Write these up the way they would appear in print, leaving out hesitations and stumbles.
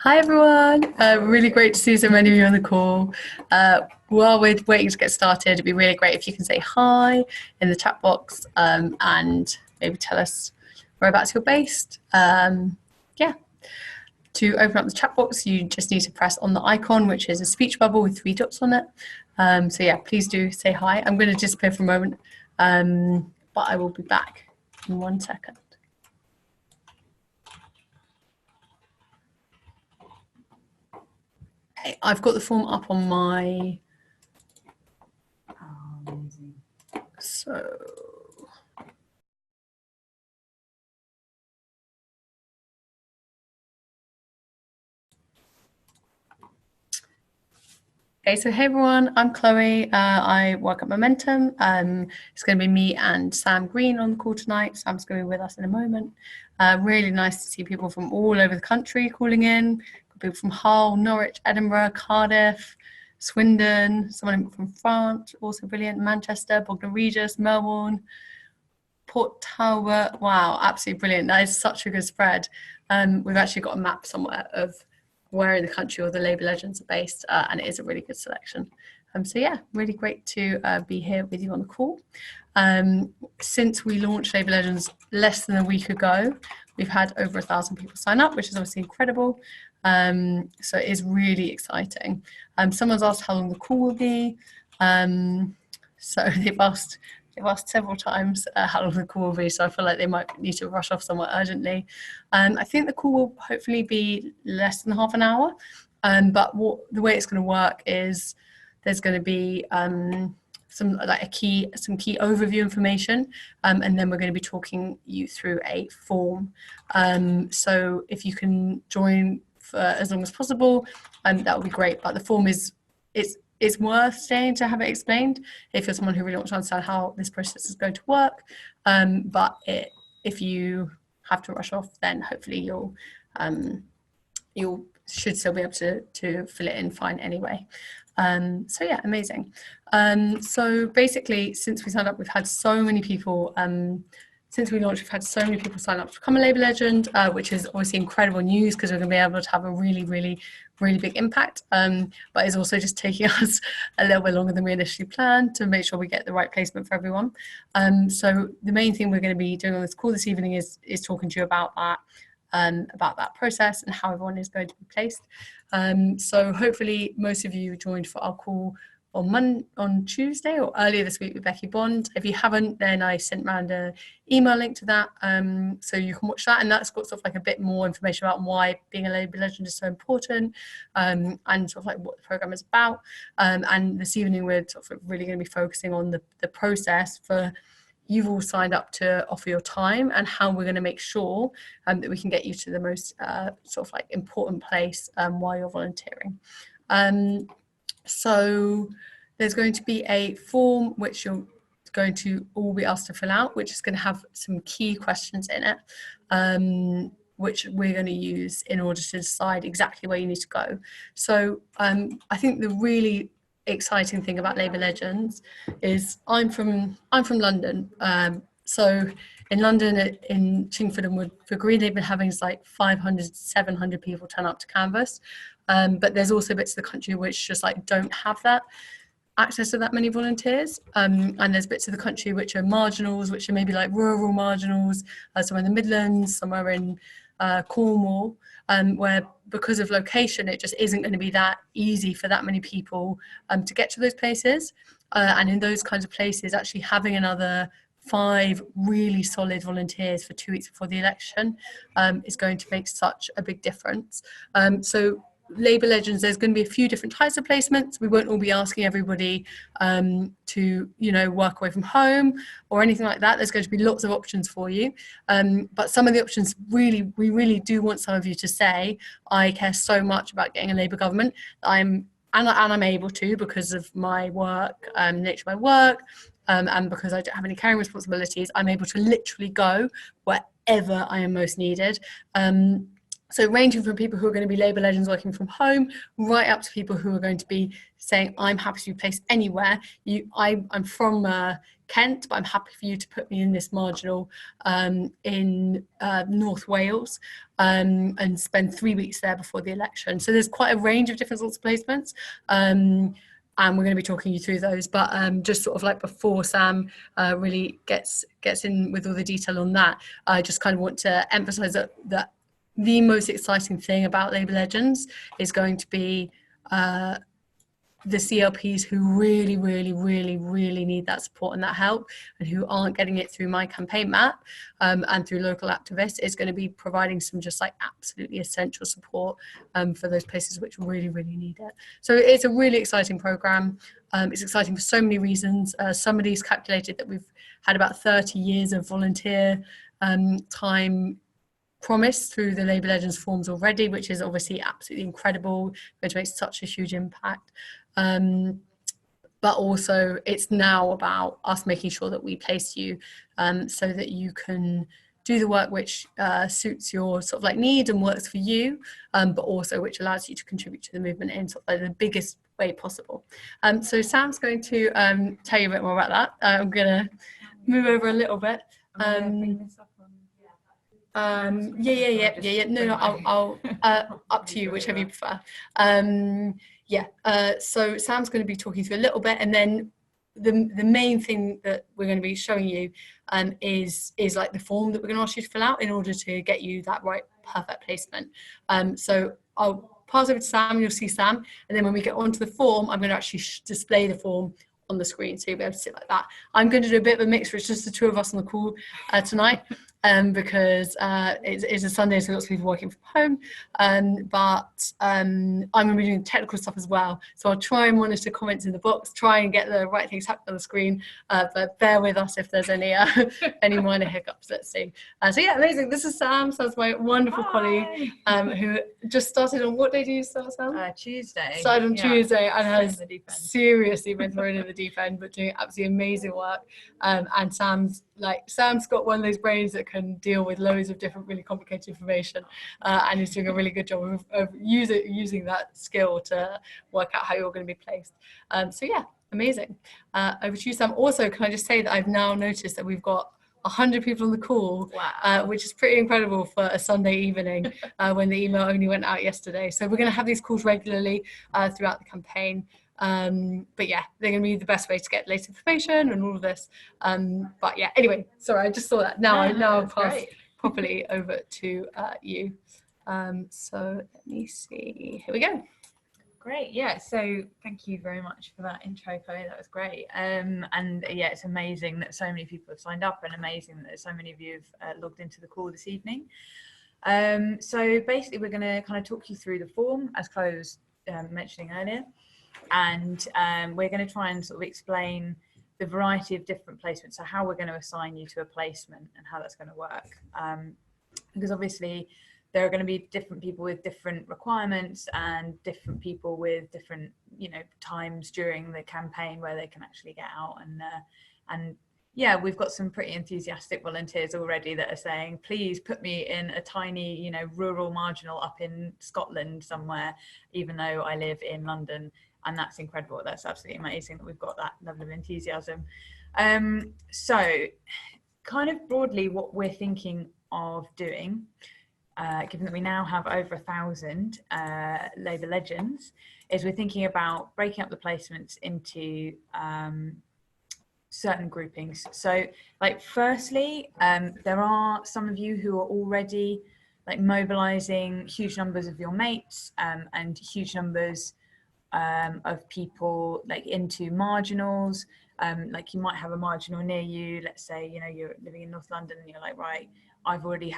Hi everyone, really great to see so many of you on the call. While we're waiting to get started, it'd be really great if you can say hi in the chat box and maybe tell us whereabouts you're based. Yeah, to open up the chat box, you just need to press on the icon, which is a speech bubble with three dots on it. So yeah, please do say hi. I'm going to disappear for a moment, but I will be back in 1 second. Okay, I've got the form up on my So, okay, so hey everyone, I'm Chloe. I work at Momentum. It's going to be me and Sam Green on the call tonight. Sam's going to be with us in a moment. Really nice to see people from all over the country calling in. People from Hull, Norwich, Edinburgh, Cardiff, Swindon, someone from France, also brilliant, Manchester, Bognor Regis, Melbourne, Port Talbot. Wow, absolutely brilliant. That is such a good spread. We've actually got a map somewhere of where in the country all the Labour legends are based, and it is a really good selection. So yeah, really great to be here with you on the call. Since we launched Labour Legends less than a week ago, we've had over 1,000 people sign up, which is obviously incredible. So it is really exciting. Someone's asked how long the call will be. So they've asked several times how long the call will be, so I feel like they might need to rush off somewhat urgently. I think the call will hopefully be less than half an hour, but the way it's going to work is there's going to be some key overview information, and then we're going to be talking you through a form. So if you can join for as long as possible, that would be great. But the form it's worth staying to have it explained if you're someone who really wants to understand how this process is going to work. If you have to rush off, then hopefully you'll should still be able to fill it in fine anyway. So yeah, amazing. So basically, since we signed up, we've had so many people. Since we launched, we've had so many people sign up to become a Labour Legend, which is obviously incredible news because we're going to be able to have a really big impact. But it's also just taking us a little bit longer than we initially planned to make sure we get the right placement for everyone. So the main thing we're going to be doing on this call this evening is talking to you about that process and how everyone is going to be placed. So hopefully most of you joined for our call on Tuesday or earlier this week with Becky Bond. If you haven't, then I sent around an email link to that, so you can watch that, and that's got sort of like a bit more information about why being a Labour Legend is so important, and sort of like what the programme is about. And this evening we're sort of really going to be focusing on the process for you've all signed up to offer your time and how we're going to make sure that we can get you to the most sort of like important place while you're volunteering. So there's going to be a form which you're going to all be asked to fill out, which is going to have some key questions in it, which we're going to use in order to decide exactly where you need to go. So I think the really exciting thing about Labour Legends is I'm from London. So in London, in Chingford and Woodford Green, they've been having like 500, 700 people turn up to canvass. But there's also bits of the country which just like don't have that access to that many volunteers. And there's bits of the country which are marginals, which are maybe like rural marginals, somewhere in the Midlands, somewhere in Cornwall, where because of location, it just isn't going to be that easy for that many people to get to those places. And in those kinds of places, actually having another 5 really solid volunteers for 2 weeks before the election is going to make such a big difference. So Labour Legends, there's going to be a few different types of placements. We won't all be asking everybody to, work away from home or anything like that. There's going to be lots of options for you. But some of the options we really do want some of you to say, I care so much about getting a Labour government. I'm able to because of my work, nature of my work, and because I don't have any caring responsibilities, I'm able to literally go wherever I am most needed. So ranging from people who are going to be Labour legends working from home, right up to people who are going to be saying, I'm happy to be placed anywhere. I'm from Kent, but I'm happy for you to put me in this marginal in North Wales and spend 3 weeks there before the election. So there's quite a range of different sorts of placements. And we're going to be talking you through those, but just sort of like before Sam really gets in with all the detail on that, I just kind of want to emphasize that the most exciting thing about Labour Legends is going to be the CLPs who really, really, really, really need that support and that help, and who aren't getting it through My Campaign Map and through local activists. Is going to be providing some just like absolutely essential support for those places which really, really need it. So it's a really exciting programme. It's exciting for so many reasons. Somebody's calculated that we've had about 30 years of volunteer time promised through the Labour Legends forms already, which is obviously absolutely incredible, going to make such a huge impact. But also it's now about us making sure that we place you so that you can do the work which suits your sort of like need and works for you, but also which allows you to contribute to the movement in sort of like the biggest way possible. So Sam's going to tell you a bit more about that. I'm going to move over a little bit. Yeah. No, I'll up to you, whichever you prefer. So Sam's going to be talking through a little bit, and then the main thing that we're going to be showing you is like the form that we're going to ask you to fill out in order to get you that right perfect placement. So I'll pass over to Sam, you'll see Sam, and then when we get onto the form, I'm going to actually display the form on the screen, so you'll be able to sit like that. I'm going to do a bit of a mix where it's just the two of us on the call tonight. Because it's a Sunday, so lots of people working from home. But I'm going to be doing technical stuff as well. So I'll try and monitor comments in the box, try and get the right things happening on the screen. But bear with us if there's any minor hiccups. Let's see. So yeah, amazing. This is Sam. So that's my wonderful colleague who just started on, what day do you start, Sam? Tuesday. Started on Tuesday and has seriously been thrown in the deep end, but doing absolutely amazing work. And Sam's got one of those brains that can deal with loads of different really complicated information, and is doing a really good job of using that skill to work out how you're going to be placed. So yeah, amazing. Over to you, Sam. Also, can I just say that I've now noticed that we've got 100 people on the call, which is pretty incredible for a Sunday evening when the email only went out yesterday. So we're going to have these calls regularly throughout the campaign. But yeah, they're going to be the best way to get latest information and all of this. But yeah, anyway, sorry, I just saw that. Now I'll pass properly over to you. So let me see. Here we go. Great, yeah. So thank you very much for that intro, Chloe. That was great. And yeah, it's amazing that so many people have signed up, and amazing that so many of you have logged into the call this evening. So basically, we're going to kind of talk you through the form, as Chloe was mentioning earlier. And we're going to try and sort of explain the variety of different placements, so how we're going to assign you to a placement and how that's going to work. Because obviously there are going to be different people with different requirements and different people with different, times during the campaign where they can actually get out. And yeah, we've got some pretty enthusiastic volunteers already that are saying, please put me in a tiny, rural marginal up in Scotland somewhere, even though I live in London. And that's incredible. That's absolutely amazing that we've got that level of enthusiasm. So kind of broadly what we're thinking of doing, given that we now have over 1,000 Labour Legends, is we're thinking about breaking up the placements into certain groupings. So firstly, there are some of you who are already mobilising huge numbers of your mates and huge numbers of people into marginals. You might have a marginal near you. Let's say you're living in North London and you're like, right, I've already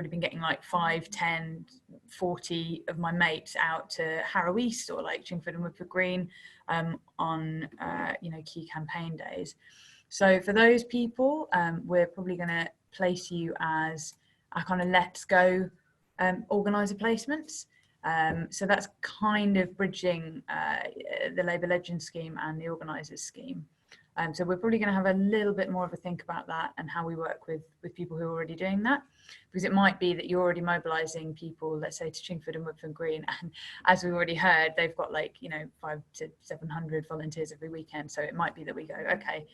been getting 5, 10, 40 of my mates out to Harrow East or Chingford and Woodford Green on key campaign days. So for those people, we're probably going to place you as a kind of let's go organiser placements. So that's kind of bridging the Labour Legends scheme and the organisers scheme. So we're probably going to have a little bit more of a think about that and how we work with people who are already doing that, because it might be that you're already mobilising people, let's say to Chingford and Woodford Green, and as we already heard, they've got like 500 to 700 volunteers every weekend. So it might be that we go, okay,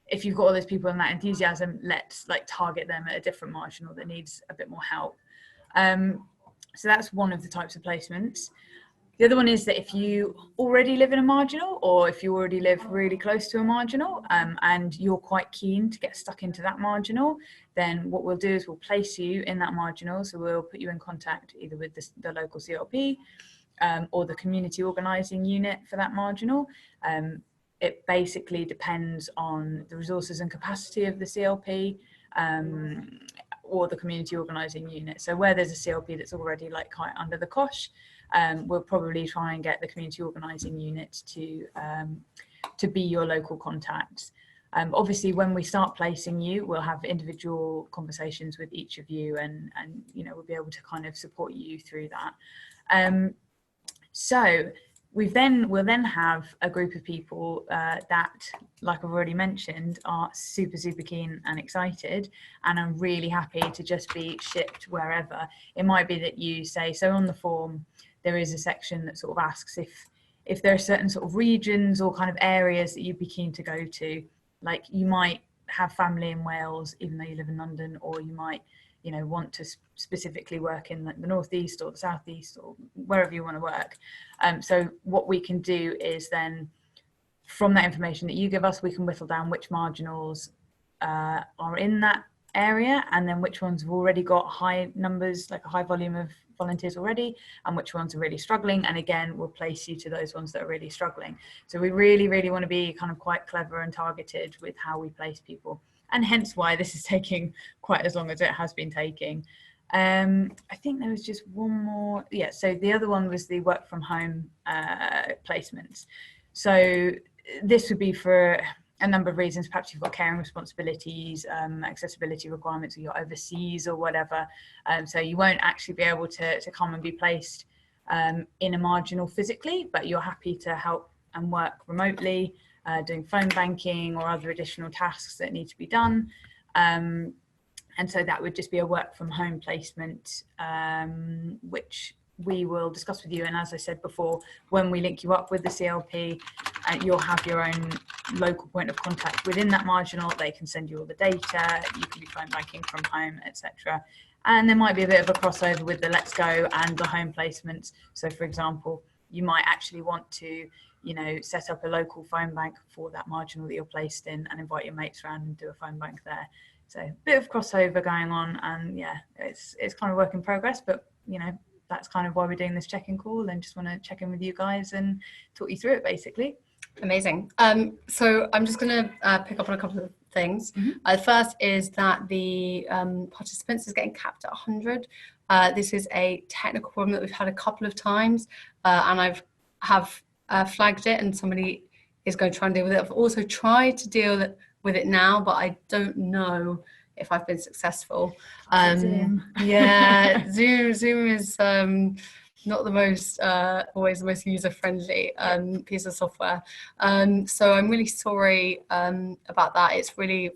if you've got all those people and that enthusiasm, let's like target them at a different marginal that needs a bit more help. So that's one of the types of placements. The other one is that if you already live in a marginal, or if you already live really close to a marginal, and you're quite keen to get stuck into that marginal, then what we'll do is we'll place you in that marginal. So we'll put you in contact either with the local CLP or the community organising unit for that marginal. It basically depends on the resources and capacity of the CLP or the community organising unit. So where there's a CLP that's already like quite under the cosh, we'll probably try and get the community organising unit to be your local contacts. Obviously, when we start placing you, we'll have individual conversations with each of you, and we'll be able to kind of support you through that. So we'll then have a group of people that, like I've already mentioned, are super keen and excited, and I'm really happy to just be shipped wherever. It might be that you say, so on the form there is a section that sort of asks if there are certain sort of regions or kind of areas that you'd be keen to go to. Like you might have family in Wales even though you live in London, or you might want to specifically work in the northeast or the southeast or wherever you want to work. So what we can do is then, from that information that you give us, we can whittle down which marginals are in that area, and then which ones have already got high numbers, like a high volume of volunteers already, and which ones are really struggling. And again, we'll place you to those ones that are really struggling. So we really want to be kind of quite clever and targeted with how we place people, and hence why this is taking quite as long as it has been taking. I think there was just one more. Yeah, so the other one was the work from home placements. So this would be for a number of reasons. Perhaps you've got caring responsibilities, accessibility requirements, or you're overseas or whatever. So you won't actually be able to come and be placed in a marginal physically, but you're happy to help and work remotely, doing phone banking or other additional tasks that need to be done. And so that would just be a work from home placement, which we will discuss with you. And as I said before, when we link you up with the CLP, you'll have your own local point of contact within that marginal. They can send you all the data, you can be phone banking from home, etc. And there might be a bit of a crossover with the Let's Go and the home placements. So for example, you might actually want to set up a local phone bank for that marginal that you're placed in and invite your mates around and do a phone bank there. So a bit of crossover going on, and yeah, it's kind of work in progress, but that's kind of why we're doing this check-in call, and just want to check in with you guys and talk you through it basically. Amazing. So I'm just going to pick up on a couple of things. The first is that the participants is getting capped at 100. This is a technical problem that we've had a couple of times, and have flagged it, and somebody is going to try and deal with it. I've also tried to deal with it now, but I don't know if I've been successful. Zoom. Yeah, Zoom is not the most always the most user-friendly piece of software. So I'm really sorry about that. It's really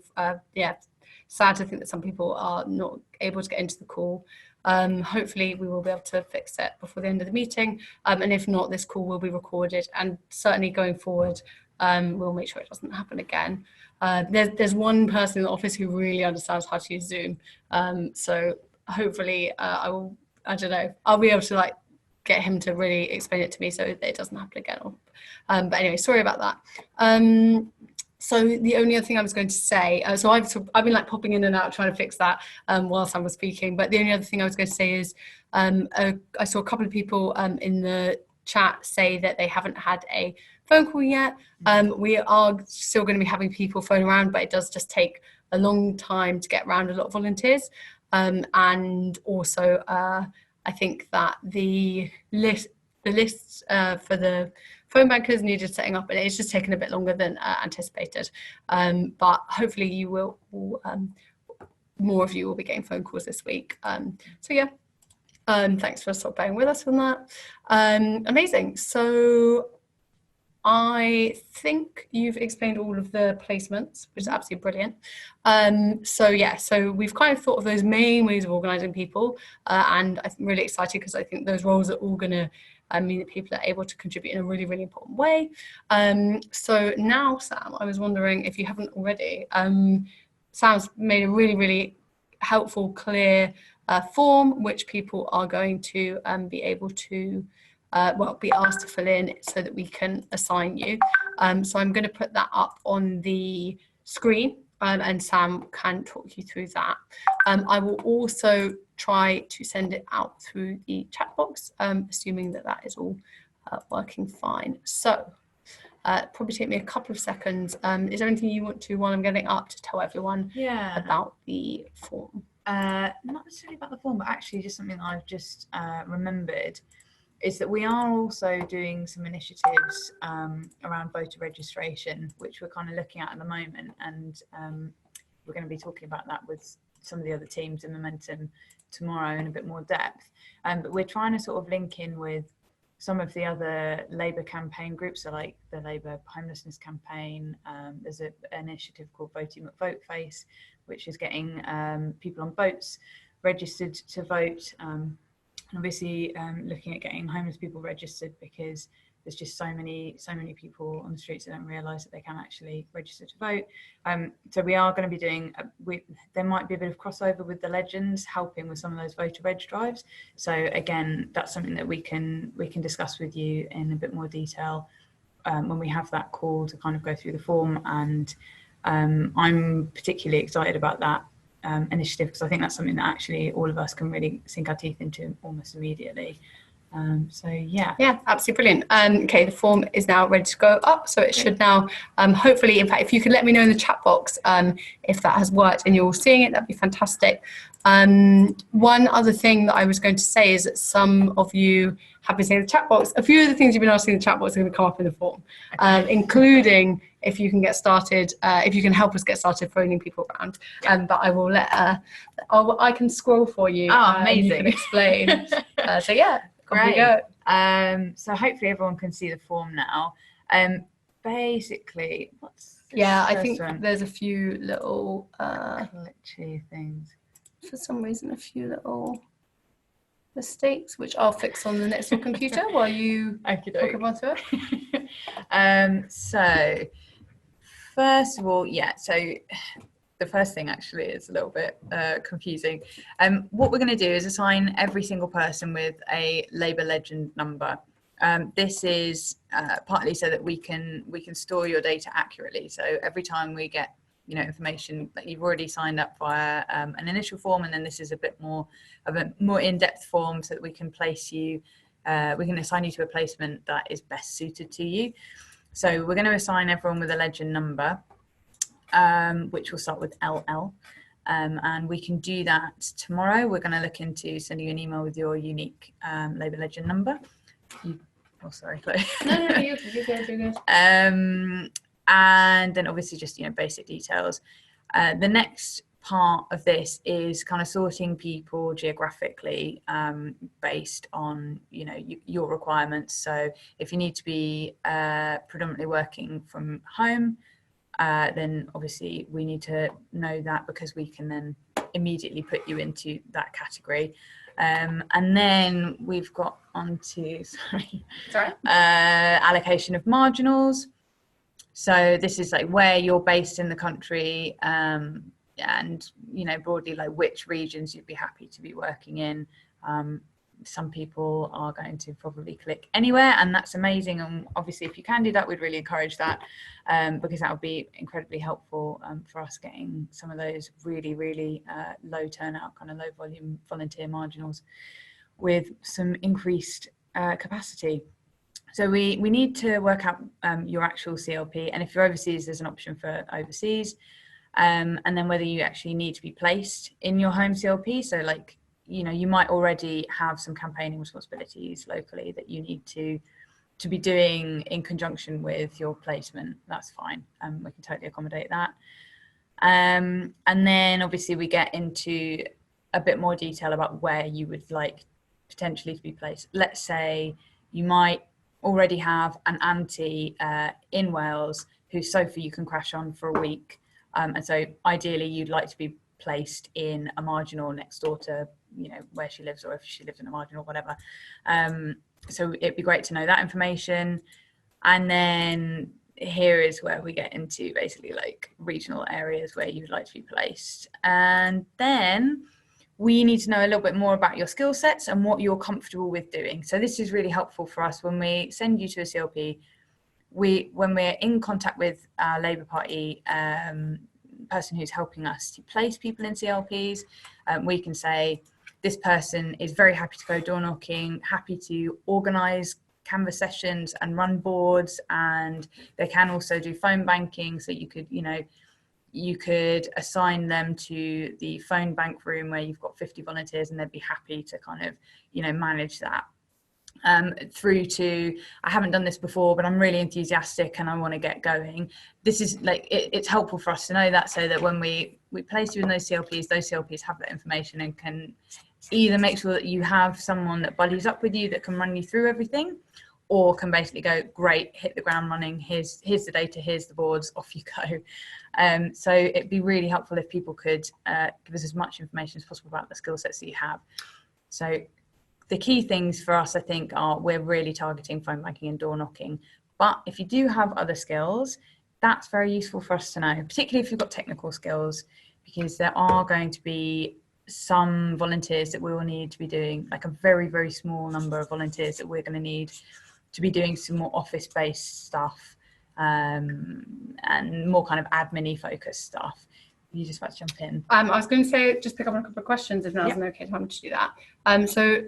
sad to think that some people are not able to get into the call. Hopefully we will be able to fix it before the end of the meeting, and if not, this call will be recorded, and certainly going forward we'll make sure it doesn't happen again. There's one person in the office who really understands how to use Zoom, so hopefully I'll be able to get him to really explain it to me so that it doesn't happen again. But anyway, sorry about that. So the only other thing I was going to say, so I've been popping in and out trying to fix that whilst I was speaking, but the only other thing I was going to say is I saw a couple of people in the chat say that they haven't had a phone call yet. We are still going to be having people phone around, but it does just take a long time to get around a lot of volunteers. And also I think that the lists for the phone bankers needed setting up, and it's just taken a bit longer than anticipated. But hopefully you will, more of you will be getting phone calls this week. So yeah, thanks for bearing with us on that. Amazing. So I think you've explained all of the placements, which is absolutely brilliant. So we've kind of thought of those main ways of organising people, and I'm really excited because I think those roles are all going to mean that people are able to contribute in a really, really important way. So now, Sam, I was wondering if you haven't already, Sam's made a really, really helpful, clear form, which people are going to be able to be asked to fill in so that we can assign you. So I'm going to put that up on the screen, and Sam can talk you through that. I will also try to send it out through the chat box, assuming that that is all working fine. So probably take me a couple of seconds. Is there anything you want to, while I'm getting up, to tell everyone about the form? Not necessarily about the form, but actually just something that I've just remembered is that we are also doing some initiatives around voter registration, which we're kind of looking at the moment, and we're going to be talking about that with some of the other teams in Momentum tomorrow in a bit more depth. But we're trying to sort of link in with some of the other Labour campaign groups, so like the Labour homelessness campaign. There's an initiative called Voting Face, which is getting people on boats registered to vote. Obviously looking at getting homeless people registered, because there's just so many people on the streets that don't realise that they can actually register to vote. So we are going to be doing, there might be a bit of crossover with the Legends, helping with some of those voter reg drives. So again, that's something that we can discuss with you in a bit more detail when we have that call to kind of go through the form. And I'm particularly excited about that initiative, because I think that's something that actually all of us can really sink our teeth into almost immediately. So yeah, absolutely brilliant. Okay, the form is now ready to go up, so it should now hopefully, in fact, if you could let me know in the chat box if that has worked and you're all seeing it, that'd be fantastic. One other thing that I was going to say is that some of you have been saying in the chat box, a few of the things you've been asking in the chat box are going to come up in the form, including if you can get started, if you can help us get started phoning people around. But I will let, I can scroll for you. Amazing. You can explain. So yeah. Great. So hopefully everyone can see the form now. Basically, what's this I think there's a few little glitchy things. For some reason, a few little mistakes, which I'll fix on the next computer while you talk about it. So first of all, so the first thing actually is a little bit confusing. What we're going to do is assign every single person with a Labour Legend number. This is partly so that we can store your data accurately. So every time we get information that you've already signed up via an initial form, and then this is a bit more of a more in-depth form, so that we can place you, we can assign you to a placement that is best suited to you. So we're going to assign everyone with a Legend number, which will start with LL, and we can do that tomorrow. We're going to look into sending you an email with your unique Labour Legend number. Sorry, Chloe. No, you're good. And then obviously just basic details. The next part of this is kind of sorting people geographically based on your requirements. So if you need to be predominantly working from home, then obviously we need to know that, because we can then immediately put you into that category. And then we've got onto allocation of marginals. So this is like where you're based in the country, and broadly like which regions you'd be happy to be working in. Some people are going to probably click anywhere, and that's amazing. And obviously if you can do that, we'd really encourage that, because that would be incredibly helpful for us getting some of those really low turnout, kind of low volume volunteer marginals with some increased capacity. So we need to work out your actual CLP, and if you're overseas, there's an option for overseas, and then whether you actually need to be placed in your home CLP. So like, you might already have some campaigning responsibilities locally that you need to be doing in conjunction with your placement. That's fine. We can totally accommodate that. And then obviously we get into a bit more detail about where you would like potentially to be placed. Let's say you might already have an auntie in Wales whose sofa you can crash on for a week. And so ideally you'd like to be placed in a marginal next door to, you know, where she lives, or if she lives in a marginal, whatever. So it'd be great to know that information. And then here is where we get into basically like regional areas where you'd like to be placed. And then we need to know a little bit more about your skill sets and what you're comfortable with doing. So this is really helpful for us when we send you to a CLP. When we're in contact with our Labour Party person who's helping us to place people in CLPs, we can say, this person is very happy to go door knocking, happy to organise Canvas sessions and run boards, and they can also do phone banking. So you could, you know, you could assign them to the phone bank room where you've got 50 volunteers, and they'd be happy to kind of, you know, manage that. Through to, I haven't done this before, but I'm really enthusiastic and I want to get going. This is like, it's helpful for us to know that, so that when we place you in those CLPs have that information and can either make sure that you have someone that buddies up with you that can run you through everything, or can basically go, great, hit the ground running, here's the data, here's the boards, off you go. So it'd be really helpful if people could give us as much information as possible about the skill sets that you have. So the key things for us, I think, are we're really targeting phone banking and door knocking. But if you do have other skills, that's very useful for us to know, particularly if you've got technical skills, because there are going to be some volunteers that we will need to be doing, like a very, very small number of volunteers that we're going to need to be doing some more office-based stuff and more kind of admin-y focused stuff. You just about to jump in. I was going to say, just pick up on a couple of questions if now's an okay time to do that. So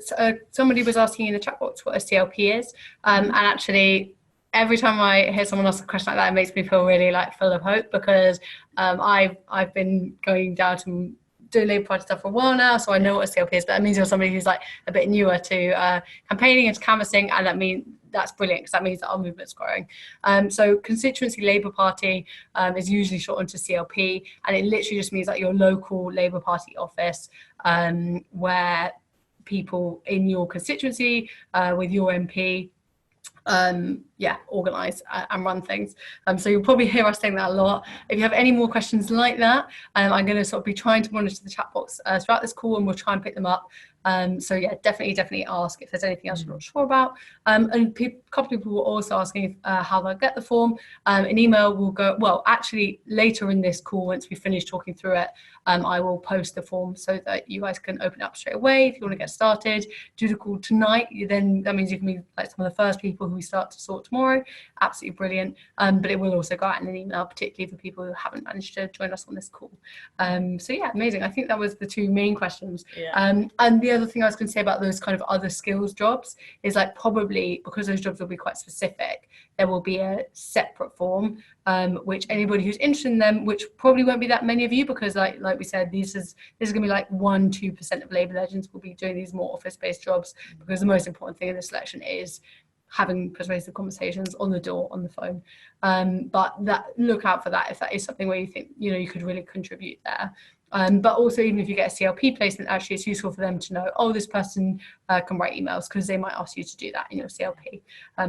somebody was asking in the chat box what a CLP is, and actually every time I hear someone ask a question like that, it makes me feel really like full of hope, because I've been going down to doing Labour Party stuff for a while now, so I know what a CLP is, but that means you're somebody who's like a bit newer to campaigning and to canvassing, and that means that's brilliant, because that means that our movement's growing. So constituency Labour Party is usually shortened to CLP, and it literally just means that your local Labour Party office, where people in your constituency with your MP organise and run things. So you'll probably hear us saying that a lot. If you have any more questions like that, I'm going to sort of be trying to monitor the chat box throughout this call, and we'll try and pick them up. So yeah, definitely ask if there's anything else you're not sure about. And a couple of people were also asking how they'll get the form. An email will go, well, actually later in this call, once we finish talking through it, I will post the form so that you guys can open it up straight away if you want to get started. Do the call tonight, then that means you can be like some of the first people who we start to sort tomorrow. Absolutely brilliant. But it will also go out in an email, particularly for people who haven't managed to join us on this call. So yeah, amazing. I think that was the two main questions. Yeah. And the other thing I was going to say about those kind of other skills jobs is, like, probably because those jobs will be quite specific, there will be a separate form which anybody who's interested in them, which probably won't be that many of you, because like we said, this is going to be like 1-2% of Labour legends will be doing these more office-based jobs, because the most important thing in the selection is having persuasive conversations on the door, on the phone. But that, look out for that if that is something where you think, you know, you could really contribute there. But also, even if you get a CLP placement, actually it's useful for them to know, oh, this person can write emails, because they might ask you to do that in your CLP.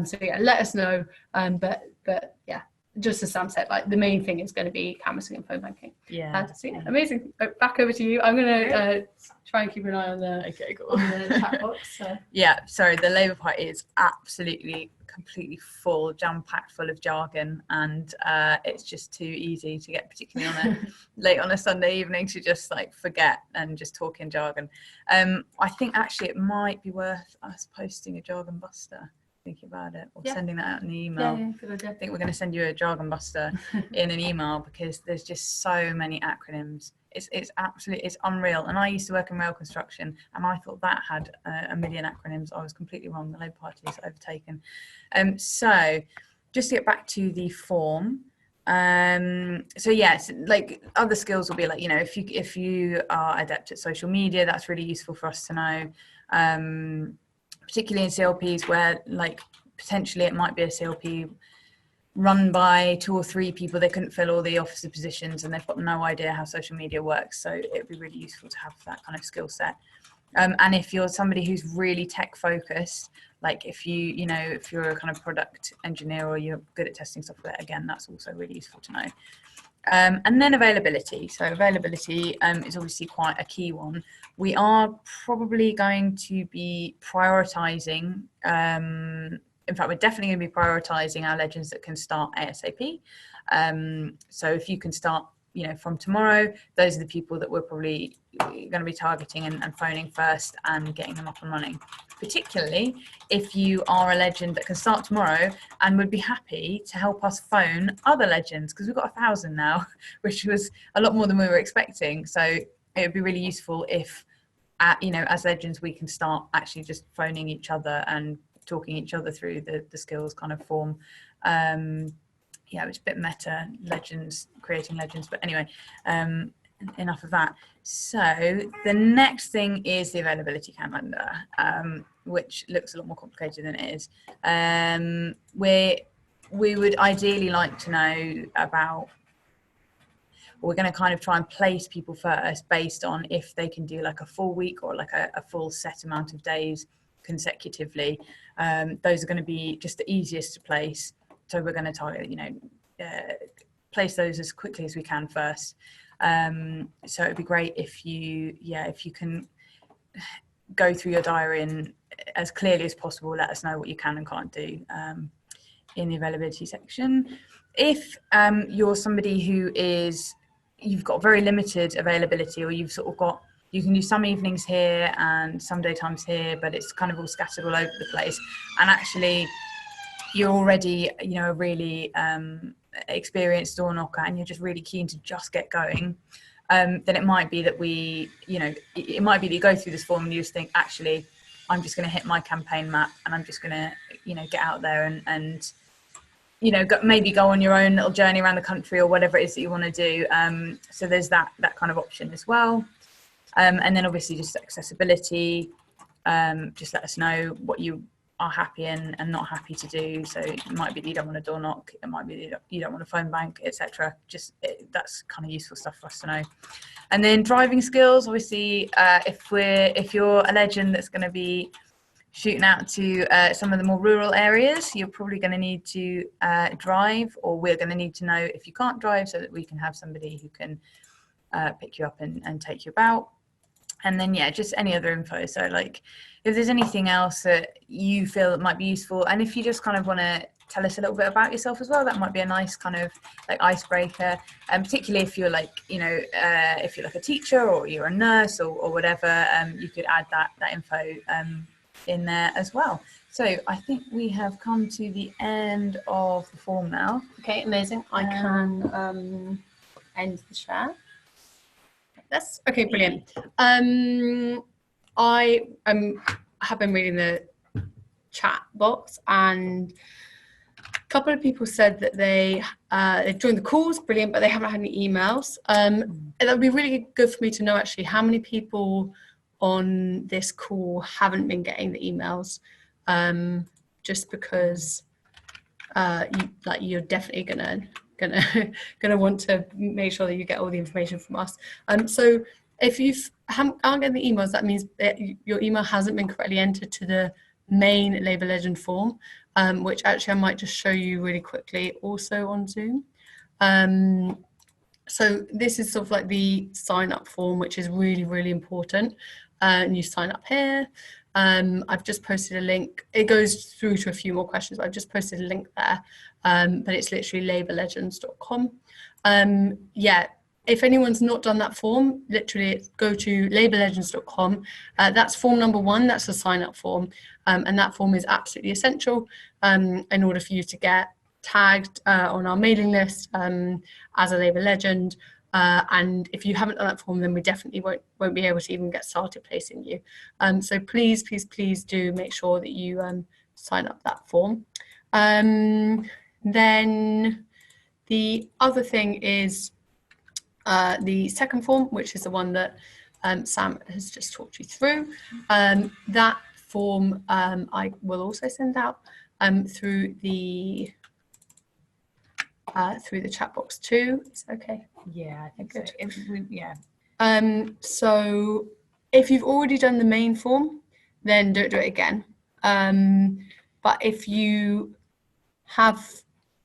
So yeah, let us know. But yeah, just as Sam said, like the main thing is going to be canvassing and phone banking. Yeah. So yeah, amazing. Back over to you. I'm going to try and keep an eye on the, on the chat box. So. Yeah, sorry, the Labour Party is absolutely completely full, jam-packed full of jargon, and it's just too easy to get, particularly on a late on a Sunday evening, to just like forget and just talk in jargon. I think actually it might be worth us posting a jargon buster, thinking about it, or sending that out in the email. Yeah, good idea. I think we're going to send you a jargon buster in an email, because there's just so many acronyms. It's absolutely, it's unreal. And I used to work in rail construction, and I thought that had a million acronyms. I was completely wrong. The Labour Party is overtaken. So just to get back to the form. So yes, like other skills will be like, you know, if you are adept at social media, that's really useful for us to know. Particularly in CLPs where, like, potentially it might be a CLP run by 2 or 3 people, they couldn't fill all the officer positions and they've got no idea how social media works, so it'd be really useful to have that kind of skill set. And if you're somebody who's really tech focused, like if you're a kind of product engineer or you're good at testing software, again, that's also really useful to know. And then availability. So availability is obviously quite a key one. We are probably going to be prioritizing, in fact, we're definitely going to be prioritizing our legends that can start ASAP. So if you can start, from tomorrow, those are the people that we're probably going to be targeting and phoning first and getting them up and running. Particularly if you are a legend that can start tomorrow and would be happy to help us phone other legends, because we've got 1,000 now, which was a lot more than we were expecting. So it would be really useful if, as legends, we can start actually just phoning each other and talking each other through the skills kind of form. It's a bit meta, legends, creating legends, but anyway, enough of that. So the next thing is the availability calendar, which looks a lot more complicated than it is. We would ideally like to know about, we're going to kind of try and place people first based on if they can do like a full week or like a full set amount of days consecutively. Those are going to be just the easiest to place. So we're going to target, place those as quickly as we can first. So it'd be great if you can go through your diary and as clearly as possible, let us know what you can and can't do in the availability section. If you're somebody you've got very limited availability, or you've sort of got, you can do some evenings here and some daytimes here, but it's kind of all scattered all over the place. And actually you're already, a really experienced door knocker and you're just really keen to just get going, then it might be that it might be that you go through this form and you just think, actually, I'm just going to hit my campaign map and I'm just going to, get out there and maybe go on your own little journey around the country or whatever it is that you want to do. So there's that kind of option as well. And then obviously just accessibility, just let us know what you are happy and not happy to do. So it might be that you don't want to door knock, it might be that you don't want a phone bank, etc. That's kind of useful stuff for us to know. And then driving skills, obviously, if you're a legend that's going to be shooting out to some of the more rural areas, you're probably going to need to drive, or we're going to need to know if you can't drive so that we can have somebody who can pick you up and take you about. And then, just any other info. So like if there's anything else that you feel that might be useful, and if you just kind of want to tell us a little bit about yourself as well, that might be a nice kind of like icebreaker. And particularly if you're like, if you're like a teacher or you're a nurse or whatever, you could add that info in there as well. So I think we have come to the end of the form now. Okay, amazing. I can end the share. That's okay, brilliant. I have been reading the chat box, and a couple of people said that they've joined the calls, brilliant, but they haven't had any emails. That would be really good for me to know actually how many people on this call haven't been getting the emails, just because you're definitely gonna want to make sure that you get all the information from us. So if you aren't getting the emails, that means that your email hasn't been correctly entered to the main Labour Legend form, which actually I might just show you really quickly also on Zoom. So this is sort of like the sign up form, which is really, really important. And you sign up here. I've just posted a link. It goes through to a few more questions, but I've just posted a link there. But it's literally labourlegends.com. If anyone's not done that form, literally go to labourlegends.com. That's form number 1. That's the sign up form. And that form is absolutely essential in order for you to get tagged on our mailing list as a Labour Legend. And if you haven't done that form, then we definitely won't be able to even get started placing you. So please do make sure that you sign up that form. Then the other thing is the second form, which is the one that Sam has just talked you through. That form I will also send out through the chat box too. It's okay. Yeah, I think good. So. So if you've already done the main form, then don't do it again. But if you have,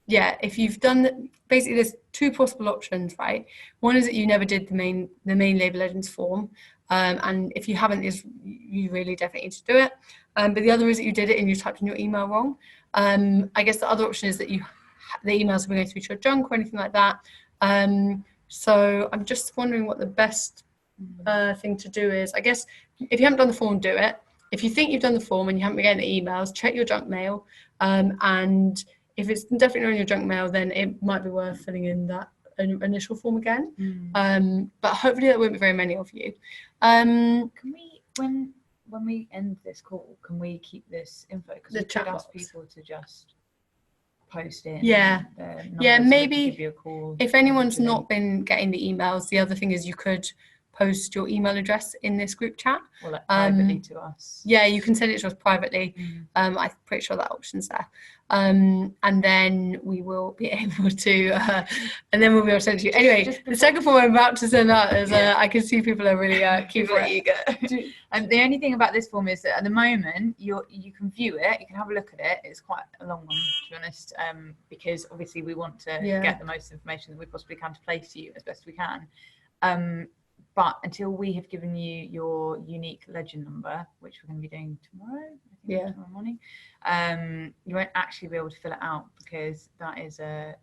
if you've done basically there's two possible options, right? One is that you never did the main Labour Legends form, and if you haven't, you really definitely need to do it. But the other is that you did it and you typed in your email wrong. I guess the other option is that the emails will be going through to your junk or anything like that. So I'm just wondering what the best thing to do is. I guess if you haven't done the form, do it. If you think you've done the form and you haven't been getting the emails, check your junk mail. And if it's definitely not in your junk mail, then it might be worth filling in that initial form again. But hopefully there won't be very many of you. Can we, when we end this call, can we keep this info? Because we could ask people to just post in. Maybe give you a call if anyone's not been getting the emails, the other thing is you could post your email address in this group chat, or like privately to us. Yeah, you can send it to us privately. I'm pretty sure that option's there. And then we will be able to send it to you. Anyway, the second form I'm about to send out is I can see people are really keen for it. Eager. And the only thing about this form is that at the moment you can view it, you can have a look at it. It's quite a long one, to be honest, because obviously we want to get the most information that we possibly can to place you as best we can. But until we have given you your unique legend number, which we're going to be doing tomorrow, tomorrow morning, you won't actually be able to fill it out because that is a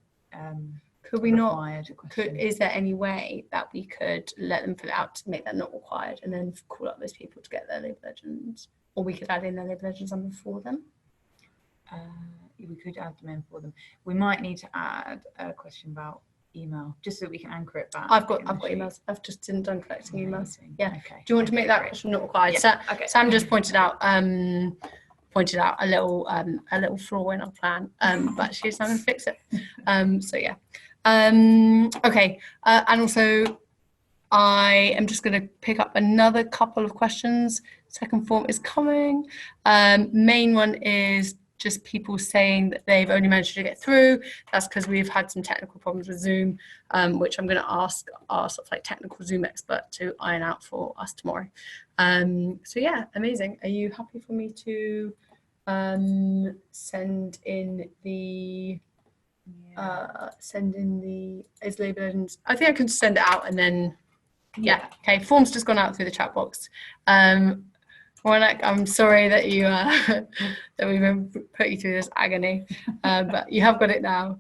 could we not? Is there any way that we could let them fill it out to make that not required, and then call up those people to get their Labour Legends, or we could add in their Labour Legends number for them? We could add them in for them. We might need to add a question about email just so we can anchor it back. I've got emails. I've just done collecting emails. Yeah. Okay. Do you want to make that question not required? Sam just pointed out a little flaw in our plan, but she's going to fix it. Okay. And also I am just going to pick up another couple of questions. Second form is coming. Main one is just people saying that they've only managed to get through. That's because we've had some technical problems with Zoom, which I'm going to ask our sort of like technical Zoom expert to iron out for us tomorrow. So yeah, amazing. Are you happy for me to send in the is Labour Legends? I think I can send it out and then okay. Form's just gone out through the chat box. Ronak, I'm sorry that you that we've put you through this agony, but you have got it now.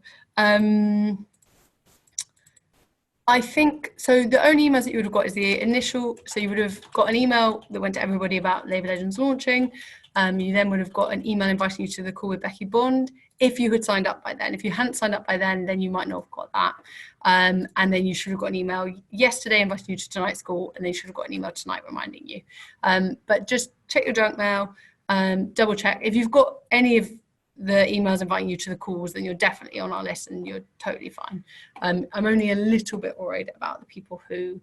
I think so. The only emails that you would have got is the initial. So you would have got an email that went to everybody about Labour Legends launching. You then would have got an email inviting you to the call with Becky Bond if you had signed up by then. If you hadn't signed up by then you might not have got that. And then you should have got an email yesterday inviting you to tonight's call, and then you should have got an email tonight reminding you. But just check your junk mail, double check. If you've got any of the emails inviting you to the calls, then you're definitely on our list and you're totally fine. I'm only a little bit worried about the people who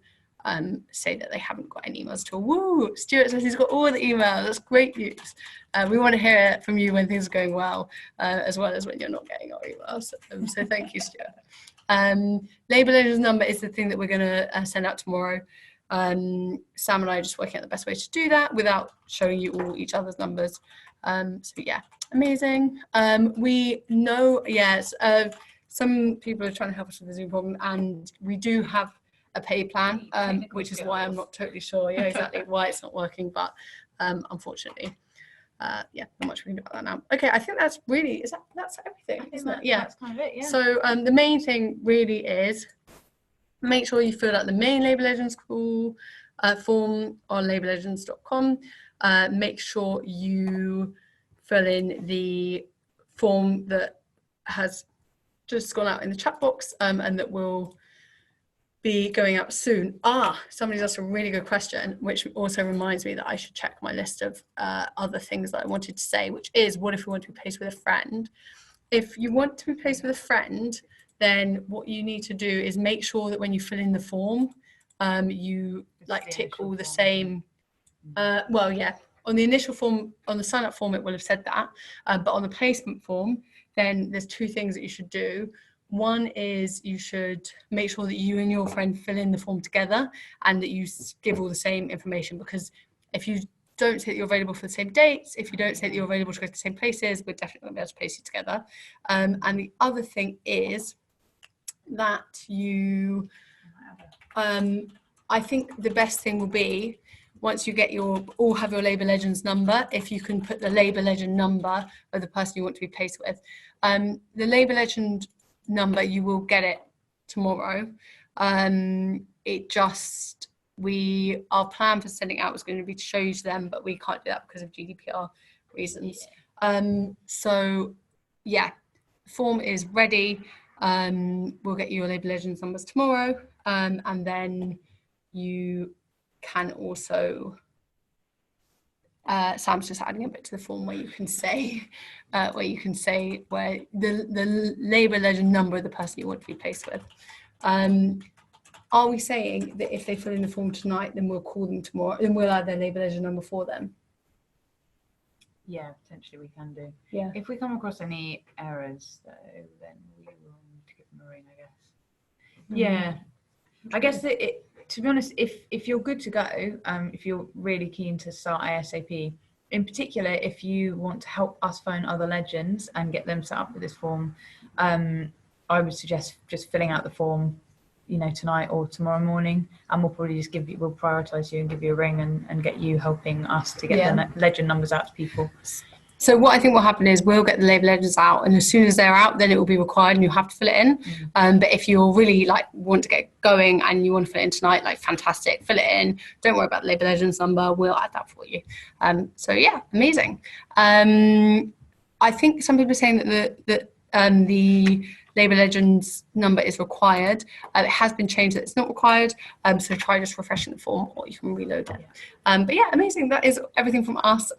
say that they haven't got any emails at all. Woo! Stuart says he's got all the emails. That's great news. We want to hear it from you when things are going well as when you're not getting our emails. So thank you, Stuart. Labour Legends number is the thing that we're going to send out tomorrow. Sam and I are just working out the best way to do that without showing you all each other's numbers. So yeah, amazing. We know, yes, some people are trying to help us with the Zoom problem, and we do have a pay plan, which is why I'm not totally sure exactly why it's not working, but unfortunately, not much we can do about that now. Okay, I think that's really, that's everything, isn't it? Yeah, that's kind of it, yeah. So the main thing really is make sure you fill out the main Labour Legends call form on labourlegends.com. Make sure you fill in the form that has just gone out in the chat box and that will be going out soon. Somebody's asked a really good question, which also reminds me that I should check my list of other things that I wanted to say, which is, what if we want to be placed with a friend? If you want to be placed with a friend, then what you need to do is make sure that when you fill in the form, you tick all the same. On the initial form, on the sign up form, it will have said that, but on the placement form, then there's two things that you should do. One is you should make sure that you and your friend fill in the form together and that you give all the same information, because if you don't say that you're available for the same dates, if you don't say that you're available to go to the same places, we're definitely going to be able to place you together. And the other thing is that you, I think the best thing will be, once you get all have your Labour Legends number, if you can put the Labour Legend number of the person you want to be placed with. The Labour Legend number, you will get it tomorrow. Our plan for sending out was going to be to show you to them, but we can't do that because of GDPR reasons. So yeah, the form is ready. We'll get you your Labour Legends numbers tomorrow, and then you can also Sam's just adding a bit to the form where you can say where the Labour Legend number of the person you want to be placed with. Are we saying that if they fill in the form tonight, then we'll call them tomorrow, then we'll add their Labour Legend number for them? Yeah, potentially we can do. Yeah. If we come across any errors, though, then we will give them a ring, I guess. Yeah. I guess that to be honest, if you're good to go, if you're really keen to start ASAP, in particular, if you want to help us phone other legends and get them set up with this form, I would suggest just filling out the form, tonight or tomorrow morning, and we'll probably just we'll prioritise you and give you a ring and get you helping us to get the legend numbers out to people. So what I think will happen is we'll get the Labour Legends out, and as soon as they're out, then it will be required and you have to fill it in. But if you're really want to get going and you want to fill it in tonight, fantastic, fill it in. Don't worry about the Labour Legends number. We'll add that for you. So yeah, amazing. I think some people are saying that the Labour Legends number is required. It has been changed that it's not required. So try just refreshing the form, or you can reload it. But yeah, amazing. That is everything from us.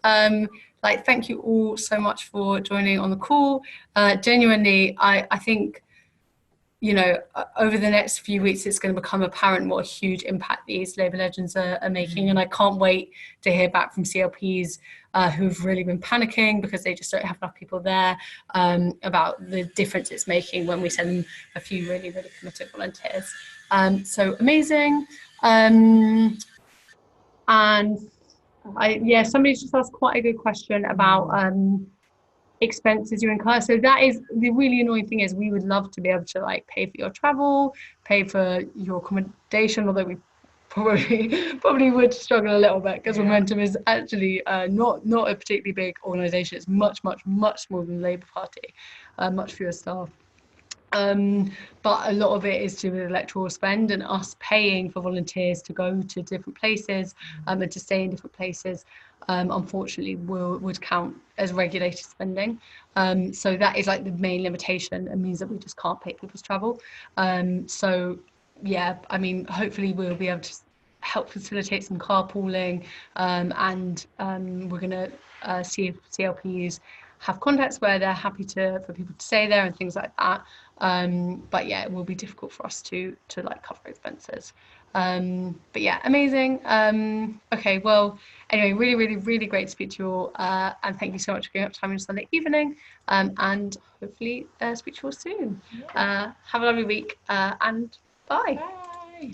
Thank you all so much for joining on the call. Genuinely, I think, over the next few weeks, it's going to become apparent what a huge impact these Labour Legends are making. And I can't wait to hear back from CLPs who've really been panicking because they just don't have enough people there, about the difference it's making when we send them a few really, really committed volunteers. So amazing. And somebody's just asked quite a good question about expenses you incur. So that is the really annoying thing, is we would love to be able to pay for your travel, pay for your accommodation, although we probably would struggle a little bit because Momentum is actually not a particularly big organisation. It's much smaller than the Labour Party, much fewer staff. But a lot of it is to do with electoral spend and us paying for volunteers to go to different places and to stay in different places. Unfortunately, would count as regulated spending. So that is the main limitation, and means that we just can't pay people's travel. So yeah, I mean, hopefully we'll be able to help facilitate some carpooling, and we're going to see if CLPs have contacts where they're happy for people to stay there and things like that. But yeah, it will be difficult for us to cover expenses. But yeah, amazing. Okay, well, anyway, really great to speak to you all, and thank you so much for giving up time on Sunday evening, and hopefully speak to you all soon. Have a lovely week, and bye. Bye.